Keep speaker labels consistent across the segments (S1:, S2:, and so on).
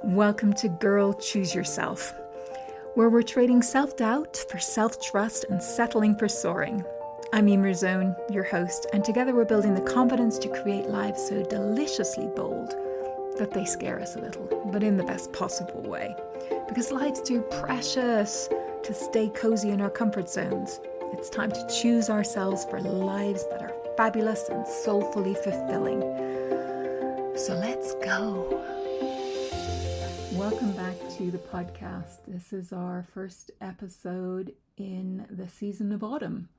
S1: Welcome to Girl Choose Yourself, where we're trading self-doubt for self-trust and settling for soaring. I'm Emer Zone, your host, and together we're building the confidence to create lives so deliciously bold that they scare us a little, but in the best possible way. Because life's too precious to stay cozy in our comfort zones. It's time to choose ourselves for lives that are fabulous and soulfully fulfilling. So let's go. Welcome back to the podcast. This is our first episode in the season of autumn,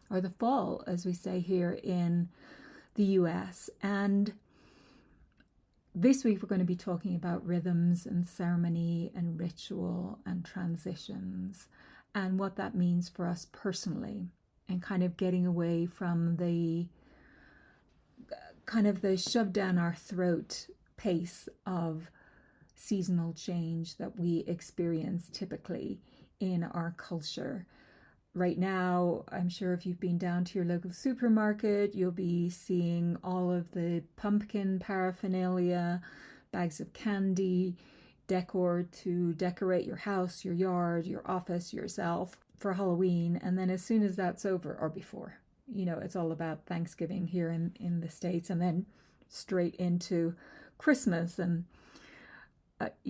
S1: or the fall, as we say here in the US. And this week we're going to be talking about rhythms and ceremony and ritual and transitions and what that means for us personally, and kind of getting away from the shove down our throat pace of seasonal change that we experience typically in our culture. Right now, I'm sure if you've been down to your local supermarket, you'll be seeing all of the pumpkin paraphernalia, bags of candy, decor to decorate your house, your yard, your office, yourself for Halloween. And then as soon as that's over, or before, it's all about Thanksgiving here in the States, and then straight into Christmas. And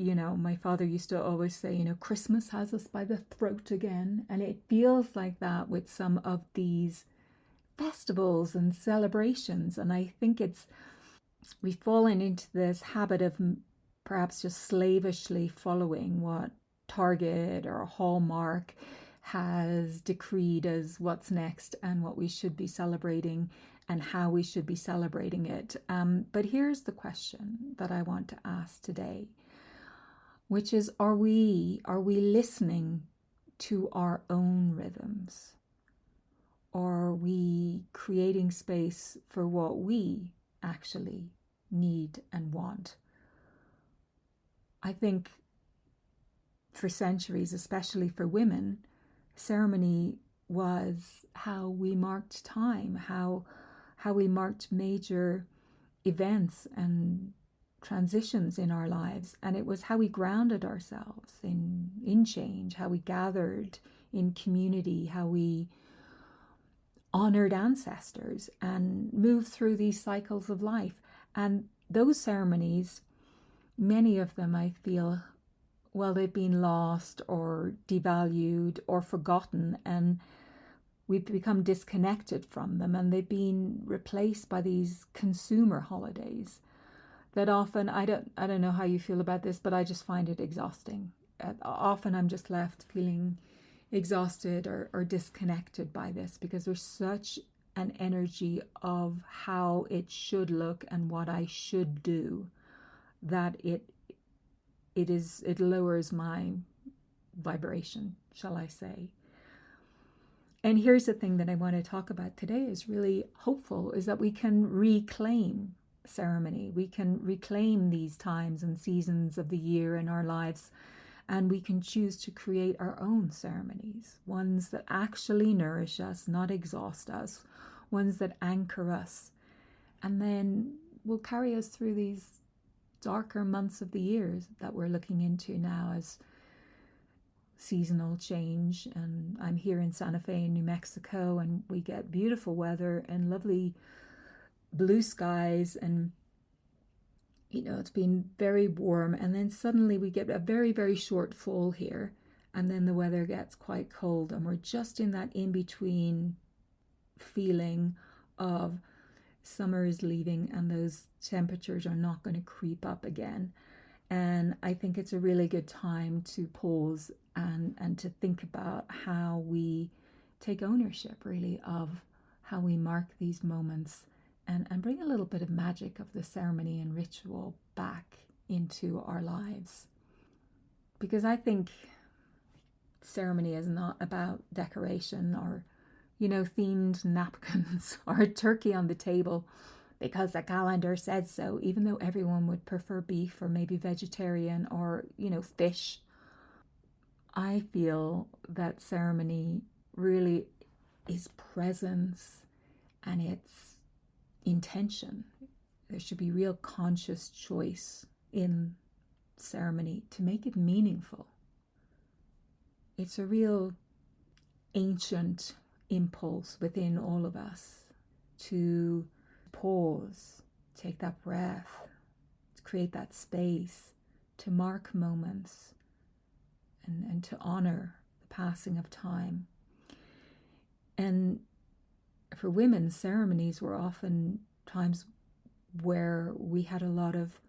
S1: my father used to always say, Christmas has us by the throat again. And it feels like that with some of these festivals and celebrations. And I think we've fallen into this habit of perhaps just slavishly following what Target or Hallmark has decreed as what's next and what we should be celebrating and how we should be celebrating it. But here's the question that I want to ask today, which is, are we listening to our own rhythms? Or are we creating space for what we actually need and want? I think for centuries, especially for women, ceremony was how we marked time, how we marked major events and transitions in our lives. And it was how we grounded ourselves in change, how we gathered in community, how we honored ancestors and moved through these cycles of life. And those ceremonies, many of them, I feel, well, they've been lost or devalued or forgotten, and we've become disconnected from them, and they've been replaced by these consumer holidays that often, I don't know how you feel about this, but I just find it exhausting. Often I'm just left feeling exhausted or disconnected by this, because there's such an energy of how it should look and what I should do that it lowers my vibration, shall I say. And here's the thing that I want to talk about today is really hopeful, is that we can reclaim ceremony. We can reclaim these times and seasons of the year in our lives, and we can choose to create our own ceremonies, ones that actually nourish us, not exhaust us, ones that anchor us, and then will carry us through these darker months of the years that we're looking into now as seasonal change. And I'm here in Santa Fe in New Mexico, and we get beautiful weather and lovely blue skies, and it's been very warm, and then suddenly we get a very, very short fall here, and then the weather gets quite cold, and we're just in that in-between feeling of summer is leaving and those temperatures are not going to creep up again. And I think it's a really good time to pause and to think about how we take ownership, really, of how we mark these moments, and bring a little bit of magic of the ceremony and ritual back into our lives. Because I think ceremony is not about decoration or, themed napkins or a turkey on the table because the calendar said so, even though everyone would prefer beef or maybe vegetarian or, fish. I feel that ceremony really is presence, and it's intention. There should be real conscious choice in ceremony to make it meaningful. It's a real ancient impulse within all of us to pause, take that breath, to create that space, to mark moments, and to honor the passing of time. And for women, ceremonies were often times where we had a lot of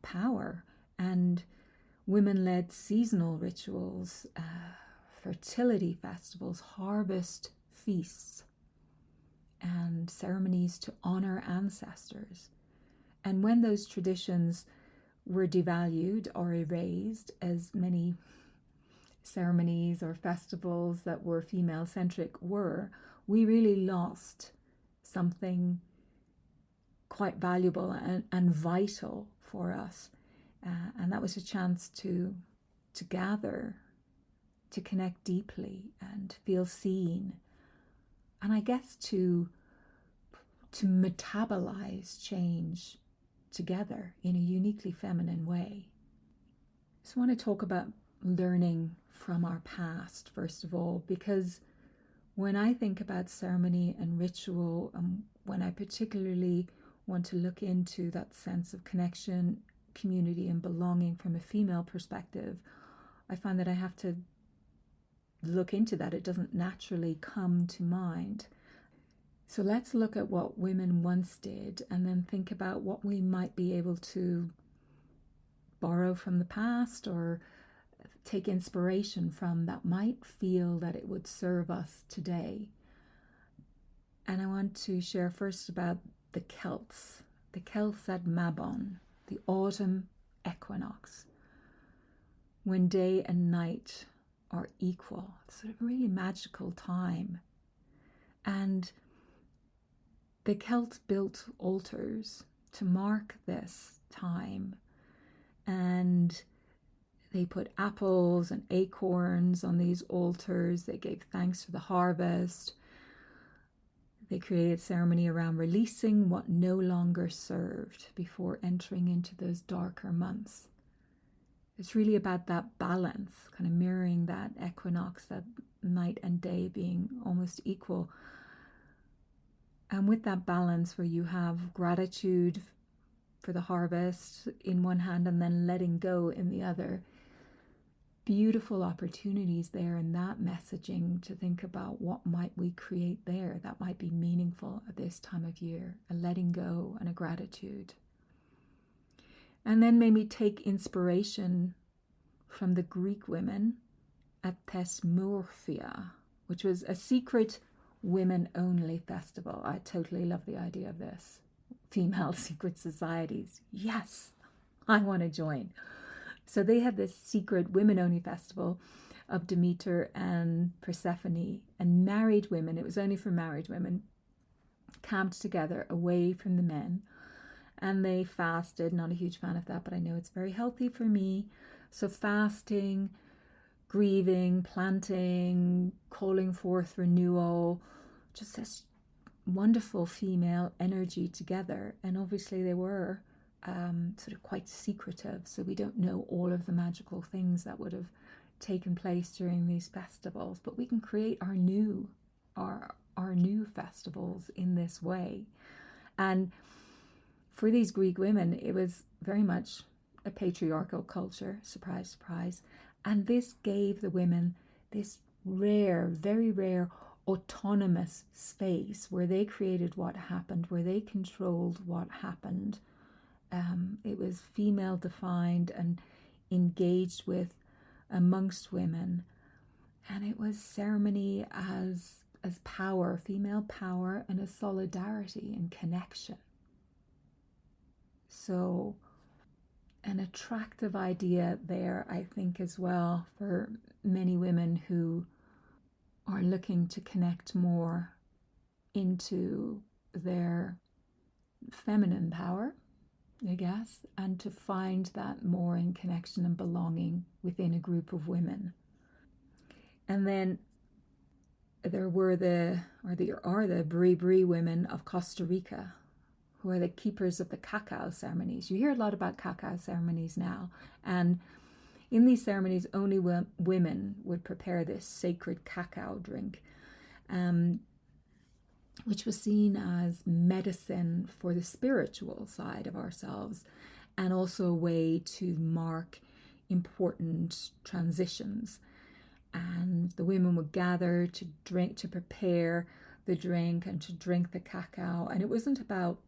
S1: power, and women led seasonal rituals, fertility festivals, harvest feasts, and ceremonies to honor ancestors. And when those traditions were devalued or erased, as many ceremonies or festivals that were female-centric were, we really lost something quite valuable and vital for us. And that was a chance to gather, to connect deeply and feel seen. And I guess to metabolize change together in a uniquely feminine way. So I want to talk about learning from our past, first of all, because when I think about ceremony and ritual, when I particularly want to look into that sense of connection, community, and belonging from a female perspective, I find that I have to look into that. It doesn't naturally come to mind. So let's look at what women once did and then think about what we might be able to borrow from the past or take inspiration from that might feel that it would serve us today. And I want to share first about the Celts. The Celts at Mabon, the autumn equinox, when day and night are equal. It's sort of a really magical time. And the Celts built altars to mark this time, and they put apples and acorns on these altars. They gave thanks for the harvest. They created ceremony around releasing what no longer served before entering into those darker months. It's really about that balance, kind of mirroring that equinox, that night and day being almost equal. And with that balance where you have gratitude for the harvest in one hand and then letting go in the other, beautiful opportunities there in that messaging to think about what might we create there that might be meaningful at this time of year, a letting go and a gratitude. And then maybe take inspiration from the Greek women at Thesmophoria, which was a secret women-only festival. I totally love the idea of this. Female secret societies. Yes, I want to join. So they had this secret women-only festival of Demeter and Persephone, and married women, it was only for married women, camped together away from the men, and they fasted. Not a huge fan of that, but I know it's very healthy for me. So fasting, grieving, planting, calling forth renewal, just this wonderful female energy together. And obviously they were sort of quite secretive, so we don't know all of the magical things that would have taken place during these festivals, but we can create our new festivals in this way. And for these Greek women, it was very much a patriarchal culture, surprise, surprise, and this gave the women this rare, very rare autonomous space where they created what happened, where they controlled what happened. It was female defined and engaged with amongst women, and it was ceremony as power, female power, and as solidarity and connection. So an attractive idea there, I think, as well, for many women who are looking to connect more into their feminine power, I guess, and to find that more in connection and belonging within a group of women. And then there are the Bribri women of Costa Rica, who are the keepers of the cacao ceremonies. You hear a lot about cacao ceremonies now, and in these ceremonies, only women would prepare this sacred cacao drink, which was seen as medicine for the spiritual side of ourselves, and also a way to mark important transitions. And the women would gather to drink, to prepare the drink and to drink the cacao. And it wasn't about,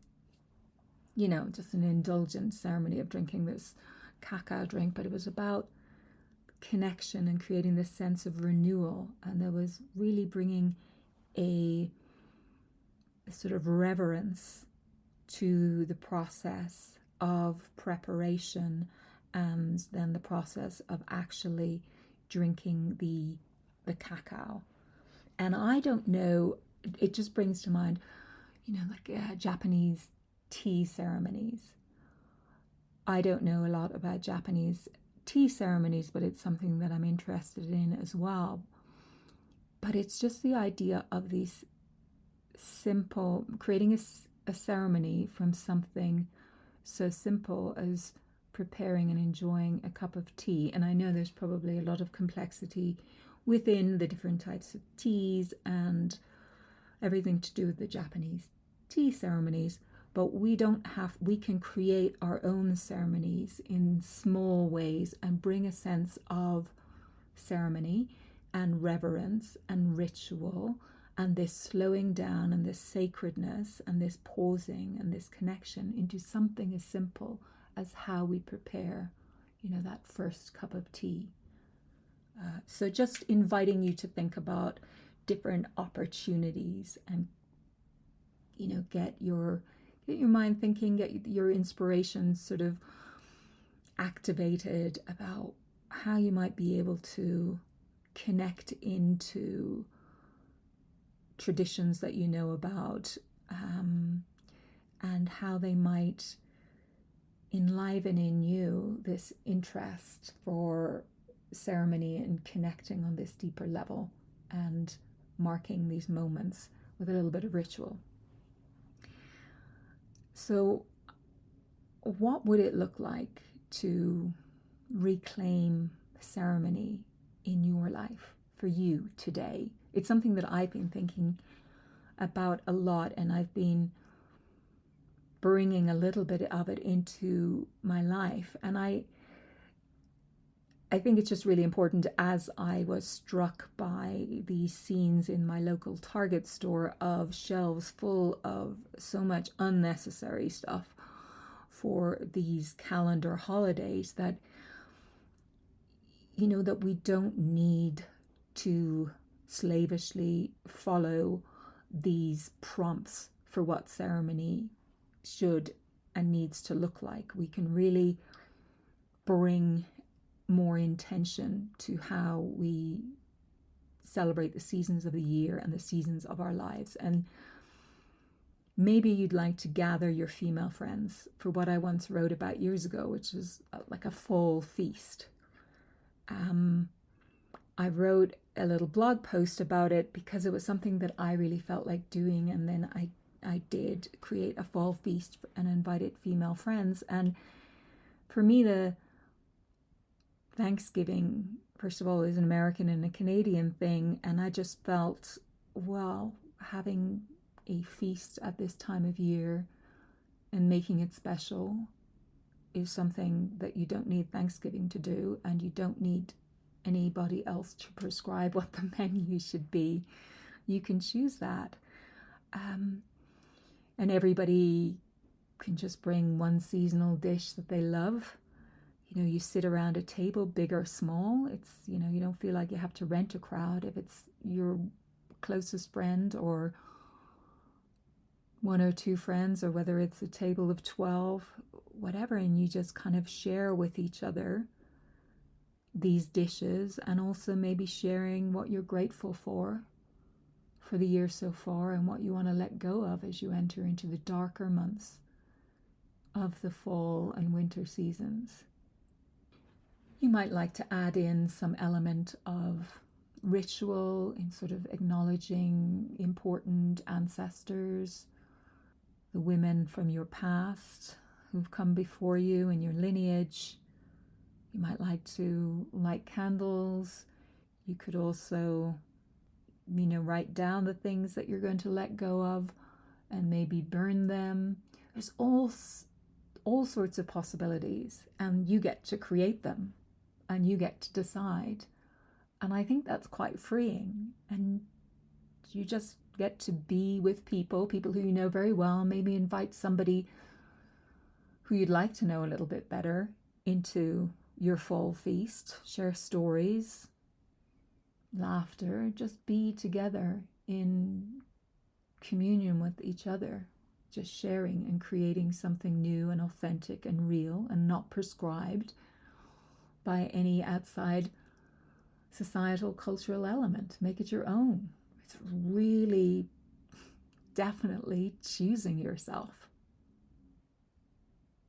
S1: just an indulgent ceremony of drinking this cacao drink, but it was about connection and creating this sense of renewal. And there was really bringing a sort of reverence to the process of preparation and then the process of actually drinking the cacao. And I don't know, it just brings to mind, Japanese tea ceremonies. I don't know a lot about Japanese tea ceremonies, but it's something that I'm interested in as well. But it's just the idea of these simple, creating a ceremony from something so simple as preparing and enjoying a cup of tea. And I know there's probably a lot of complexity within the different types of teas and everything to do with the Japanese tea ceremonies, but we can create our own ceremonies in small ways and bring a sense of ceremony and reverence and ritual and this slowing down and this sacredness and this pausing and this connection into something as simple as how we prepare, that first cup of tea. So just inviting you to think about different opportunities and, get your mind thinking, get your inspirations sort of activated about how you might be able to connect into traditions that you know about, and how they might enliven in you this interest for ceremony and connecting on this deeper level and marking these moments with a little bit of ritual. So what would it look like to reclaim ceremony in your life for you today? It's something that I've been thinking about a lot, and I've been bringing a little bit of it into my life. And I think it's just really important, as I was struck by these scenes in my local Target store of shelves full of so much unnecessary stuff for these calendar holidays, that that we don't need to slavishly follow these prompts for what ceremony should and needs to look like. We can really bring more intention to how we celebrate the seasons of the year and the seasons of our lives. And maybe you'd like to gather your female friends for what I once wrote about years ago, which was like a fall feast. I wrote a little blog post about it because it was something that I really felt like doing, and then I did create a fall feast and invited female friends. And for me, the Thanksgiving, first of all, is an American and a Canadian thing, and I just felt, well, having a feast at this time of year and making it special is something that you don't need Thanksgiving to do, and you don't need anybody else to prescribe what the menu should be. You can choose that. And everybody can just bring one seasonal dish that they love. You sit around a table, big or small. It's, you don't feel like you have to rent a crowd if it's your closest friend or one or two friends, or whether it's a table of 12, whatever, and you just kind of share with each other these dishes, and also maybe sharing what you're grateful for the year so far and what you want to let go of as you enter into the darker months of the fall and winter seasons. You might like to add in some element of ritual in sort of acknowledging important ancestors, the women from your past who've come before you in your lineage. You might like to light candles. You could also, write down the things that you're going to let go of and maybe burn them. There's all sorts of possibilities, and you get to create them and you get to decide. And I think that's quite freeing. And you just get to be with people who you know very well. Maybe invite somebody who you'd like to know a little bit better into your fall feast. Share stories, laughter, just be together in communion with each other, just sharing and creating something new and authentic and real and not prescribed by any outside societal cultural element. Make it your own. It's really definitely choosing yourself.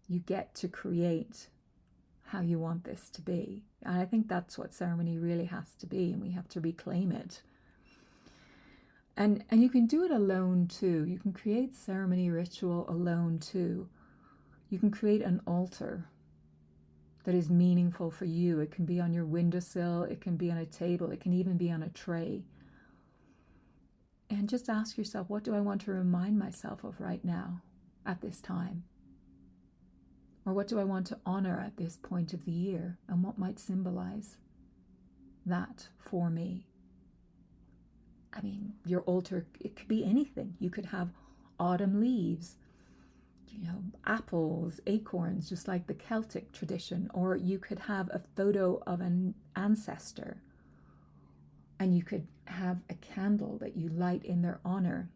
S1: You get to create how you want this to be. And I think that's what ceremony really has to be, and we have to reclaim it. And you can do it alone too. You can create ceremony ritual alone too. You can create an altar that is meaningful for you. It can be on your windowsill, it can be on a table, it can even be on a tray. And just ask yourself, what do I want to remind myself of right now at this time? Or what do I want to honor at this point of the year? And what might symbolize that for me? I mean, your altar, it could be anything. You could have autumn leaves, apples, acorns, just like the Celtic tradition. Or you could have a photo of an ancestor, and you could have a candle that you light in their honor.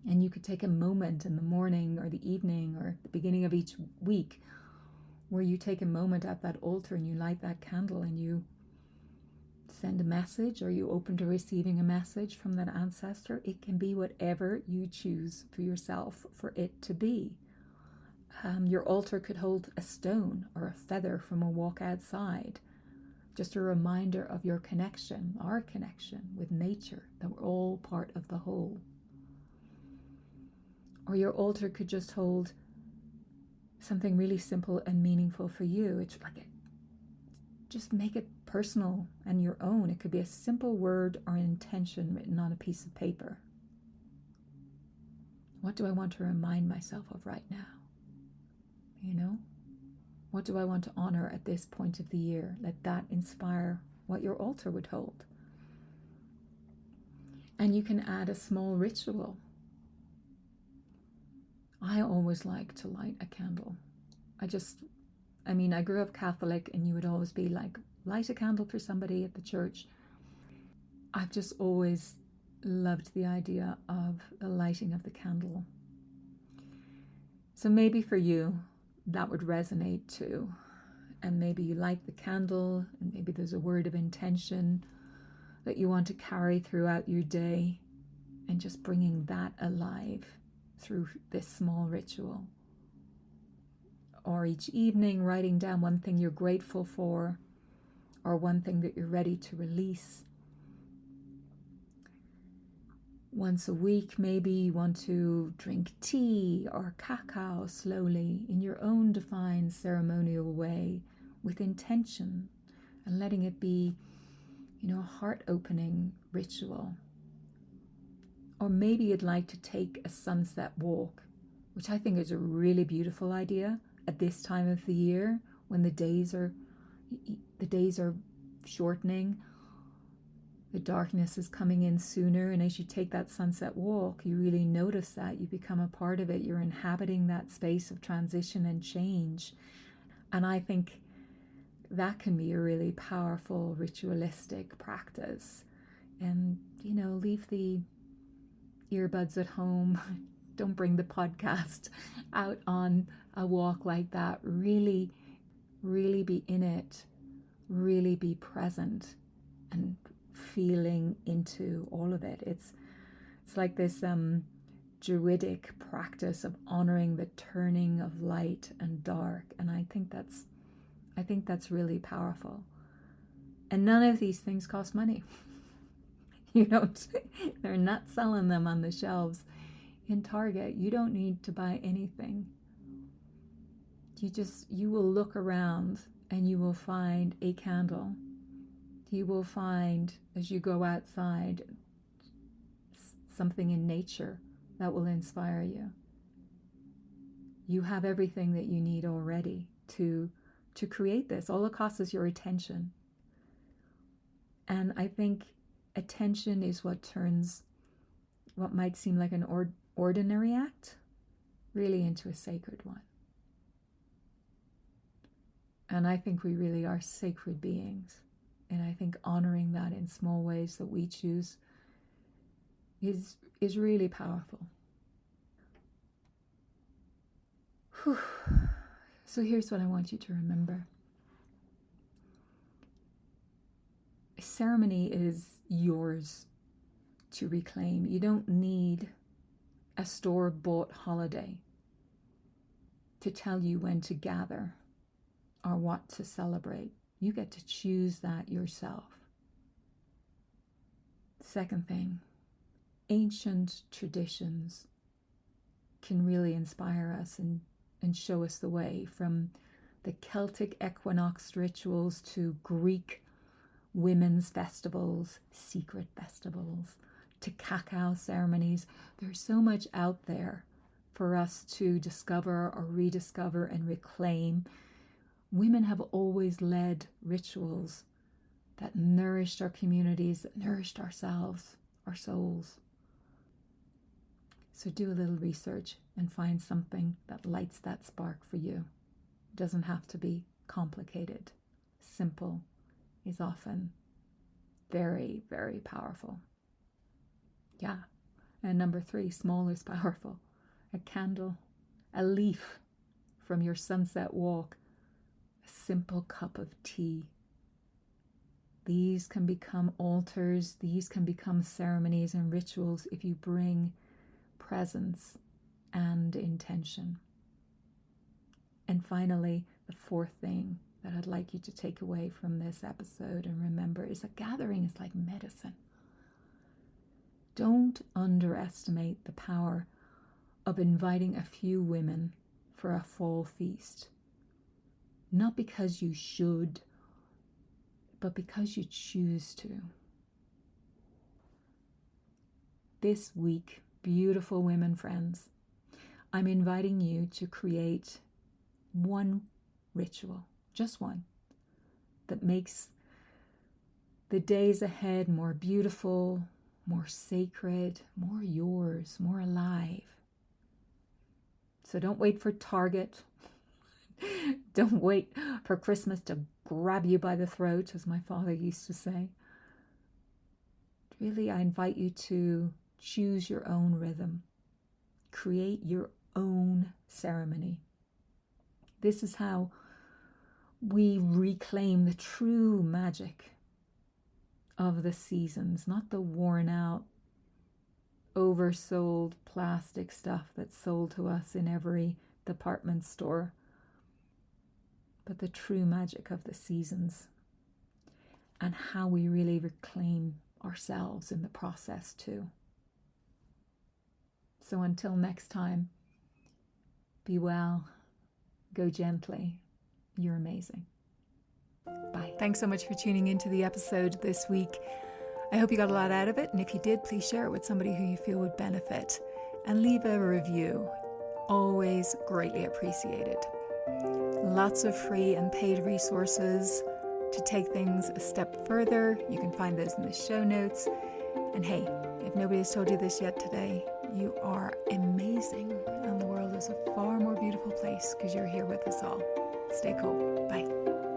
S1: And you could take a moment in the morning or the evening or the beginning of each week where you take a moment at that altar and you light that candle and you send a message, or you open to receiving a message from that ancestor. It can be whatever you choose for yourself for it to be. Your altar could hold a stone or a feather from a walk outside, just a reminder of your connection, our connection with nature, that we're all part of the whole. Or your altar could just hold something really simple and meaningful for you. It's like just make it personal and your own. It could be a simple word or an intention written on a piece of paper. What do I want to remind myself of right now? What do I want to honor at this point of the year? Let that inspire what your altar would hold. And you can add a small ritual. I always like to light a candle. I grew up Catholic, and you would always be like, light a candle for somebody at the church. I've just always loved the idea of the lighting of the candle. So maybe for you, that would resonate too. And maybe you light the candle, and maybe there's a word of intention that you want to carry throughout your day, and just bringing that alive through this small ritual. Or each evening, writing down one thing you're grateful for, or one thing that you're ready to release. Once a week, maybe you want to drink tea or cacao slowly in your own defined ceremonial way with intention, and letting it be, a heart-opening ritual. Or maybe you'd like to take a sunset walk, which I think is a really beautiful idea at this time of the year when the days are shortening. The darkness is coming in sooner, and as you take that sunset walk, you really notice that. You become a part of it. You're inhabiting that space of transition and change. And I think that can be a really powerful ritualistic practice. And, leave the earbuds at home. Don't bring the podcast out on a walk like that. Really, really be in it. Really be present and feeling into all of it. It's like this Druidic practice of honoring the turning of light and dark, and I think that's really powerful. And none of these things cost money. They're not selling them on the shelves in Target. You don't need to buy anything. You will look around and you will find a candle. You will find, as you go outside, something in nature that will inspire you. You have everything that you need already to create this. All it costs is your attention. And I think attention is what turns what might seem like an ordinary act really into a sacred one. And I think we really are sacred beings. And I think honoring that in small ways that we choose is really powerful. Whew. So here's what I want you to remember. A ceremony is yours to reclaim. You don't need a store-bought holiday to tell you when to gather or what to celebrate. You get to choose that yourself. Second thing, ancient traditions can really inspire us and show us the way, from the Celtic equinox rituals to Greek women's festivals, secret festivals, to cacao ceremonies. There's so much out there for us to discover or rediscover and reclaim. Women have always led rituals that nourished our communities, that nourished ourselves, our souls. So do a little research and find something that lights that spark for you. It doesn't have to be complicated. Simple is often very, very powerful. Yeah. And number 3, small is powerful. A candle, a leaf from your sunset walk, a simple cup of tea. These can become altars. These can become ceremonies and rituals if you bring presence and intention. And finally, the 4th thing that I'd like you to take away from this episode and remember is that gathering is like medicine. Don't underestimate the power of inviting a few women for a fall feast. Not because you should, but because you choose to. This week, beautiful women friends, I'm inviting you to create one ritual, just one, that makes the days ahead more beautiful, more sacred, more yours, more alive. So don't wait for Target. Don't wait for Christmas to grab you by the throat, as my father used to say. Really, I invite you to choose your own rhythm. Create your own ceremony. This is how we reclaim the true magic of the seasons, not the worn out, oversold plastic stuff that's sold to us in every department store, but the true magic of the seasons and how we really reclaim ourselves in the process too. So until next time, be well, go gently. You're amazing. Bye. Thanks so much for tuning into the episode this week. I hope you got a lot out of it, and if you did, please share it with somebody who you feel would benefit. And leave a review. Always greatly appreciated. Lots of free and paid resources to take things a step further. You can find those in the show notes. And hey, if nobody has told you this yet today, you are amazing, and the world is a far more beautiful place because you're here with us all. Stay cool. Bye.